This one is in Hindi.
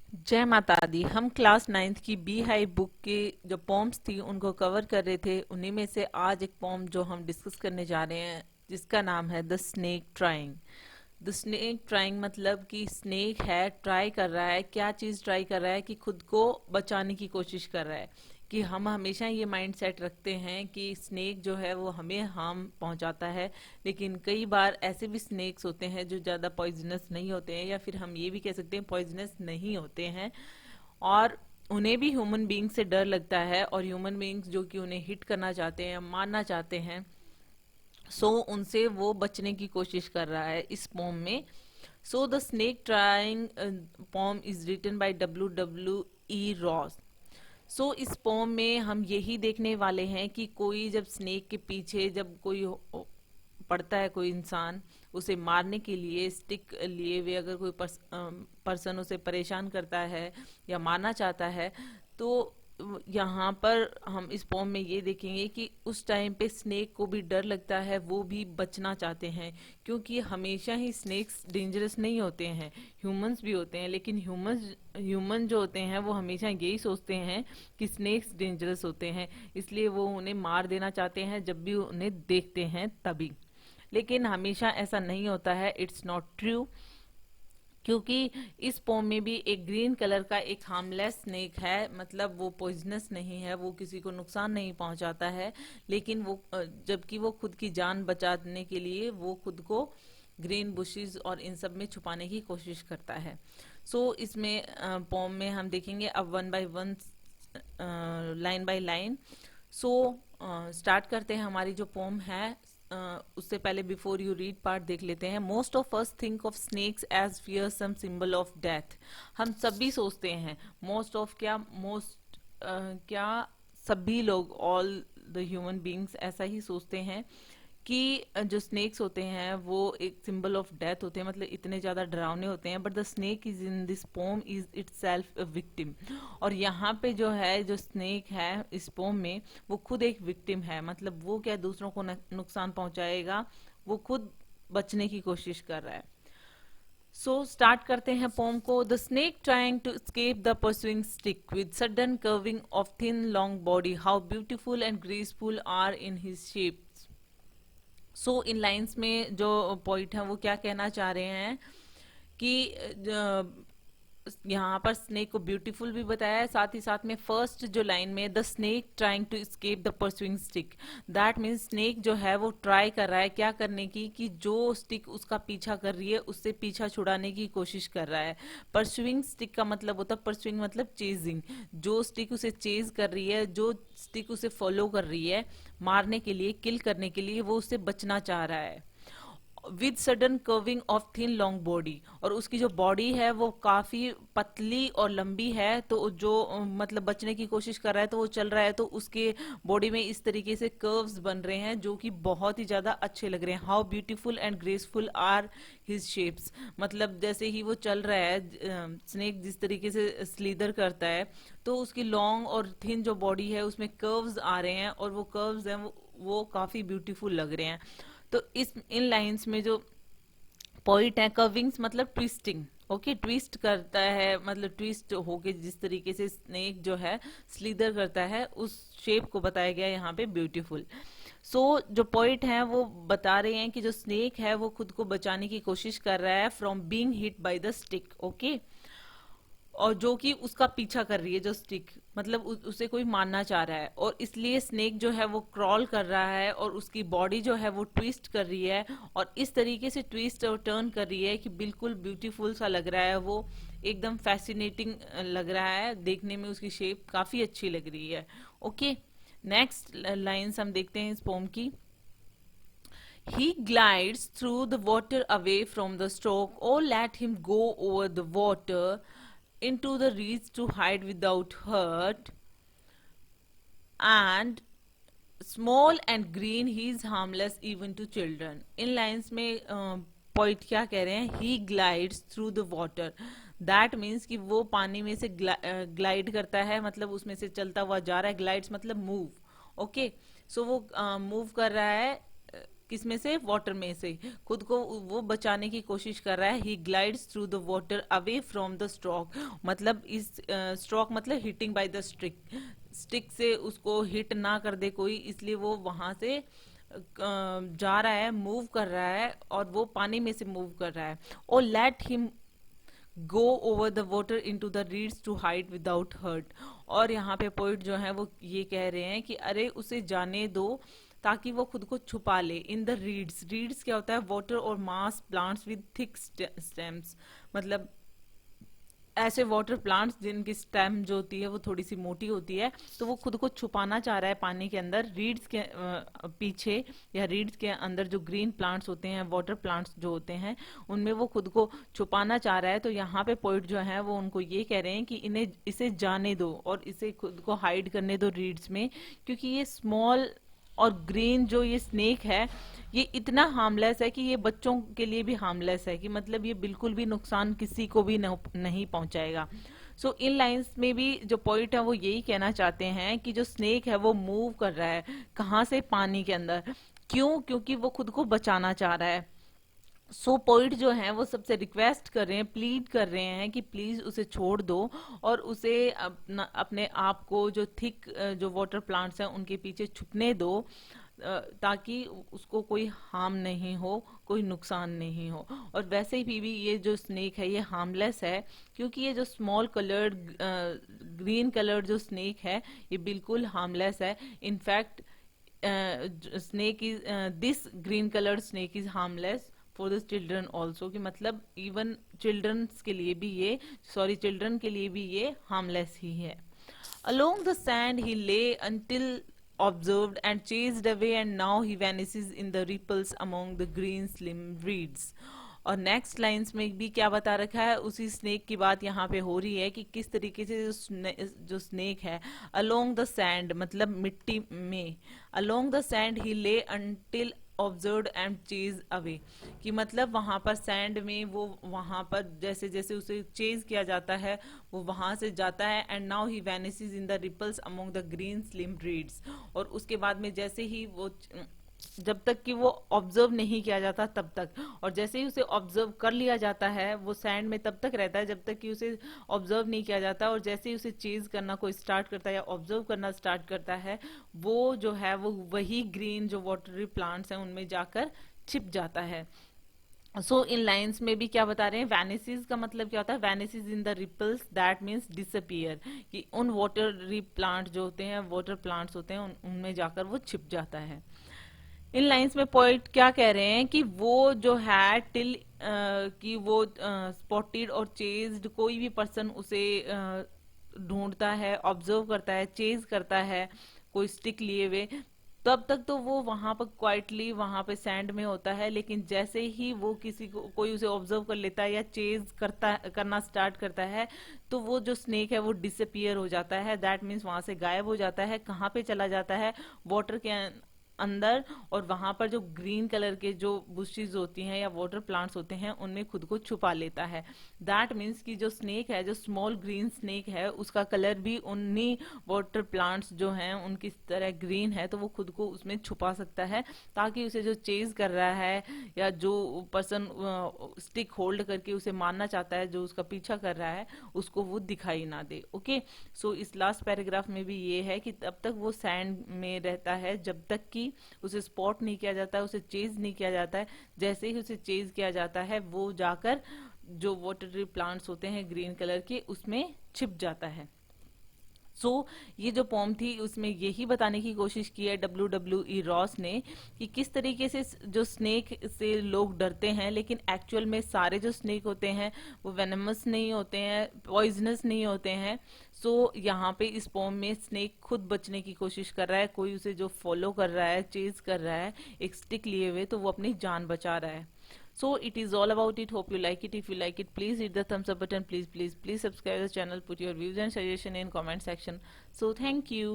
जय माता दी। हम क्लास नाइन्थ की बी हाई बुक की जो पॉम्स थी उनको कवर कर रहे थे। उन्हीं में से आज एक पॉम जो हम डिस्कस करने जा रहे हैं जिसका नाम है the snake trying. The snake trying मतलब कि स्नेक है, ट्राई कर रहा है। क्या चीज ट्राई कर रहा है? कि खुद को बचाने की कोशिश कर रहा है। कि हम हमेशा ये माइंड सेट रखते हैं कि स्नेक जो है वो हमें हार्म पहुंचाता है, लेकिन कई बार ऐसे भी स्नेक्स होते हैं जो ज़्यादा पॉइजनस नहीं होते हैं, या फिर हम ये भी कह सकते हैं पॉइजनस नहीं होते हैं, और उन्हें भी ह्यूमन बीइंग से डर लगता है, और ह्यूमन बीइंग्स जो कि उन्हें हिट करना चाहते हैं, मारना चाहते हैं, उनसे वो बचने की कोशिश कर रहा है इस पोम में। So the snake trying poem is written by W. E. Ross। इस पोम में हम यही देखने वाले हैं कि कोई जब स्नेक के पीछे जब कोई पड़ता है, कोई इंसान उसे मारने के लिए स्टिक लिए हुए अगर कोई पर्सन उसे परेशान करता है या मारना चाहता है, तो यहाँ पर हम इस पोम में ये देखेंगे कि उस टाइम पे स्नेक को भी डर लगता है, वो भी बचना चाहते हैं। क्योंकि हमेशा ही स्नेक्स डेंजरस नहीं होते हैं, ह्यूमंस भी होते हैं, लेकिन ह्यूमन जो होते हैं वो हमेशा यही सोचते हैं कि स्नेक्स डेंजरस होते हैं, इसलिए वो उन्हें मार देना चाहते हैं जब भी उन्हें देखते हैं तभी। लेकिन हमेशा ऐसा नहीं होता है, इट्स नॉट ट्रू। क्योंकि इस पोम में भी एक ग्रीन कलर का एक हार्मलेस स्नेक है, मतलब वो पॉइजनस नहीं है, वो किसी को नुकसान नहीं पहुंचाता है, लेकिन वो जबकि वो खुद की जान बचाने के लिए वो खुद को ग्रीन बुशेस और इन सब में छुपाने की कोशिश करता है। इसमें पोम में हम देखेंगे अब one by one, line by line. So start करते हैं हमारी जो पोम है। उससे पहले बिफोर यू रीड पार्ट देख लेते हैं। Most of us think of snakes as fearsome symbol of death. हम सभी सोचते हैं, मोस्ट ऑफ क्या, मोस्ट क्या, सभी लोग, ऑल द ह्यूमन बींग्स ऐसा ही सोचते हैं कि जो स्नेक्स होते हैं वो एक सिंबल ऑफ डेथ होते हैं, मतलब इतने ज्यादा डरावने होते हैं। But the snake is in this pome is it self a victim. और यहाँ पे जो है, जो स्नेक है इस पोम में, वो खुद एक विक्टिम है। मतलब वो क्या दूसरों को नुकसान पहुंचाएगा, वो खुद बचने की कोशिश कर रहा है। स्टार्ट करते हैं पोम को। The snake trying to escape the pursuing stick with sudden curving of thin long body, how beautiful and graceful are in his shapes। In lines में जो पॉइंट है वो क्या कहना चाह रहे हैं कि यहाँ पर स्नेक को ब्यूटीफुल भी बताया है, साथ ही साथ में फर्स्ट जो लाइन में the snake trying to escape the pursuing stick, that means snake जो है वो ट्राई कर रहा है क्या करने की, कि जो स्टिक उसका पीछा कर रही है उससे पीछा छुड़ाने की कोशिश कर रहा है। परसुइंग स्टिक का मतलब होता है, परसुइंग मतलब चेजिंग, जो स्टिक उसे चेज कर रही है, जो स्टिक उसे फॉलो कर रही है मारने के लिए, किल करने के लिए, वो उससे बचना चाह रहा है। With sudden curving of thin long body, और उसकी जो बॉडी है वो काफी पतली और लंबी है, तो जो मतलब बचने की कोशिश कर रहा है तो वो चल रहा है, तो उसके बॉडी में इस तरीके से कर्व्स बन रहे हैं जो कि बहुत ही ज्यादा अच्छे लग रहे हैं। How beautiful and graceful are his shapes, मतलब जैसे ही वो चल रहा है, स्नेक जिस तरीके से स्लीदर करता है, तो उसकी लॉन्ग और थिन जो बॉडी है उसमें कर्व्स आ रहे हैं, और वो कर्व्स हैं वो काफी ब्यूटीफुल लग रहे हैं। तो इस इन लाइंस में जो पॉइंट है, कर्विंग्स मतलब ट्विस्टिंग, ओके, ट्विस्ट करता है, मतलब ट्विस्ट होके जिस तरीके से स्नेक जो है स्लीदर करता है, उस शेप को बताया गया यहाँ पे ब्यूटीफुल। जो पॉइंट है वो बता रहे हैं कि जो स्नेक है वो खुद को बचाने की कोशिश कर रहा है from being hit by the stick, okay, और जो कि उसका पीछा कर रही है जो स्टिक, मतलब उसे कोई मारना चाह रहा है, और इसलिए स्नेक जो है वो क्रॉल कर रहा है, और उसकी बॉडी जो है वो ट्विस्ट कर रही है, और इस तरीके से ट्विस्ट और टर्न कर रही है कि बिल्कुल ब्यूटीफुल सा लग रहा है, वो एकदम फैसिनेटिंग लग रहा है देखने में, उसकी शेप काफी अच्छी लग रही है। ओके, नेक्स्ट लाइंस हम देखते हैं इस पोम की। He glides through the water away from the stroke, or let him go over the water into the reeds to hide without hurt. And small and green, he is harmless even to children। इन लाइन्स में पॉइंट क्या कह रहे हैं, he glides through the water, that means कि वो पानी में से ग्लाइड करता है, मतलब उसमें से चलता हुआ जा रहा है। ग्लाइड्स मतलब मूव, ओके। वो मूव कर रहा है किस में से, वाटर में से खुद को वो बचाने की कोशिश कर रहा है। He glides through the water away from the stroke, मतलब इस स्ट्रोक मतलब hitting by the stick, stick से उसको हिट ना कर दे कोई, इसलिए वो वहां से जा रहा है, मूव कर रहा है, और वो पानी में से मूव कर रहा है। और let him go over the water into the reeds to hide without hurt. और यहाँ पे पोइट जो है वो ये कह रहे हैं कि अरे उसे जाने दो ताकि वो खुद को छुपा ले इन द रीड्स। रीड्स क्या होता है, वाटर और मास प्लांट्स विद थिक स्टेम्स, मतलब ऐसे वाटर प्लांट्स जिनकी स्टेम जो होती है वो थोड़ी सी मोटी होती है, तो वो खुद को छुपाना चाह रहा है पानी के अंदर, रीड्स के पीछे या रीड्स के अंदर जो ग्रीन प्लांट्स होते हैं, वाटर प्लांट्स जो होते हैं, उनमें वो खुद को छुपाना चाह रहा है। तो यहाँ पे पोइट जो है वो उनको ये कह रहे हैं कि इन्हें इसे जाने दो और इसे खुद को हाइड करने दो रीड्स में, क्योंकि ये स्मॉल और ग्रीन जो ये स्नेक है ये इतना हार्मलेस है कि ये बच्चों के लिए भी हार्मलेस है, कि मतलब ये बिल्कुल भी नुकसान किसी को भी नहीं पहुंचाएगा। सो इन लाइंस में भी जो पॉइंट है वो यही कहना चाहते हैं कि जो स्नेक है वो मूव कर रहा है, कहाँ से, पानी के अंदर। क्यों? क्योंकि वो खुद को बचाना चाह रहा है। सो पॉइंट जो है वो सबसे रिक्वेस्ट कर रहे हैं, प्लीड कर रहे हैं कि प्लीज उसे छोड़ दो और उसे अपने आप को जो थिक जो वाटर प्लांट्स हैं उनके पीछे छुपने दो, ताकि उसको कोई हार्म नहीं हो, कोई नुकसान नहीं हो। और वैसे भी ये जो स्नेक है ये हार्मलेस है, क्योंकि ये जो स्मॉल कलर्ड ग्रीन कलर्ड जो स्नेक है ये बिल्कुल हार्मलेस है। In fact snake is this green coloured snake is harmless for the children also, कि मतलब इवन चिल्ड्रंस के लिए भी ये, सॉरी चिल्ड्रन के लिए भी ये हार्मलेस ही है। Along the sand he lay until observed and chased away, and now he vanishes in the ripples among the green slim reeds. और नेक्स्ट लाइंस में भी क्या बता रखा है, उसी स्नेक की बात यहाँ पे हो रही है कि किस तरीके से जो स्नेक है अलोंग द सैंड मतलब मिट्टी में, अलोंग द सैंड ही ले until observe and chase away, कि मतलब वहां पर सैंड में वो वहां पर जैसे जैसे उसे चेज किया जाता है वो वहां से जाता है। And now he vanishes in the ripples among the green slim reeds, और उसके बाद में जैसे ही वो, जब तक कि वो ऑब्जर्व नहीं किया जाता तब तक, और जैसे ही उसे ऑब्जर्व कर लिया जाता है वो सैंड में तब तक रहता है जब तक कि उसे ऑब्जर्व नहीं किया जाता, और जैसे ही उसे चेज करना कोई स्टार्ट करता है या ऑब्जर्व करना स्टार्ट करता है वो जो है वो वही ग्रीन जो वाटरी प्लांट्स हैं उनमें जाकर छिप जाता है। सो इन लाइंस में भी क्या बता रहे हैं, वैनिसीज का मतलब क्या होता है, vanishes in the ripples, that means disappear, कि उन वाटरी प्लांट जो होते हैं, वाटर प्लांट्स होते हैं, उनमें जाकर वो छिप जाता है। इन लाइंस में पोइट क्या कह रहे हैं कि वो जो है टिल कि वो स्पॉटेड और चेज्ड कोई भी पर्सन उसे ढूंढता है, ऑब्जर्व करता है, चेज करता है कोई स्टिक लिए हुए, तब तक तो वो वहां पर क्वाइटली वहां पे सैंड में होता है, लेकिन जैसे ही वो किसी को कोई उसे ऑब्जर्व कर लेता है या चेज करना स्टार्ट करता है तो वो जो स्नेक है वो डिसअपियर हो जाता है, दैट मीन्स वहां से गायब हो जाता है। कहाँ पे चला जाता है, वाटर के अंदर, और वहां पर जो ग्रीन कलर के जो बुशेज होती हैं या वाटर प्लांट्स होते हैं उनमें खुद को छुपा लेता है। दैट मीन्स कि जो स्नेक है, जो स्मॉल ग्रीन स्नेक है, उसका कलर भी उन्हीं वाटर प्लांट्स जो हैं उनकी तरह ग्रीन है, तो वो खुद को उसमें छुपा सकता है ताकि उसे जो चेज कर रहा है या जो पर्सन स्टिक होल्ड करके उसे मारना चाहता है, जो उसका पीछा कर रहा है, उसको वो दिखाई ना दे। ओके, सो इस लास्ट पैराग्राफ में भी ये है कि तब तक वो सैंड में रहता है जब तक कि उसे स्पॉट नहीं किया जाता है, उसे चेज नहीं किया जाता है। जैसे ही उसे चेज किया जाता है वो जाकर जो वाटरी प्लांट्स होते हैं ग्रीन कलर के उसमें छिप जाता है। सो ये जो पोम थी उसमें यही बताने की कोशिश की है WW.E. रॉस ने कि किस तरीके से जो स्नेक से लोग डरते हैं, लेकिन एक्चुअल में सारे जो स्नेक होते हैं वो वेनमस नहीं होते हैं, पॉइजनस नहीं होते हैं। सो यहाँ पे इस पोम में स्नेक खुद बचने की कोशिश कर रहा है, कोई उसे जो फॉलो कर रहा है, चेज कर रहा है एक स्टिक लिए हुए, तो वो अपनी जान बचा रहा है। So it is all about it. Hope you like it. If you like it, please hit the thumbs up button. Please subscribe the channel. Put your views and suggestion in comment section. So thank you.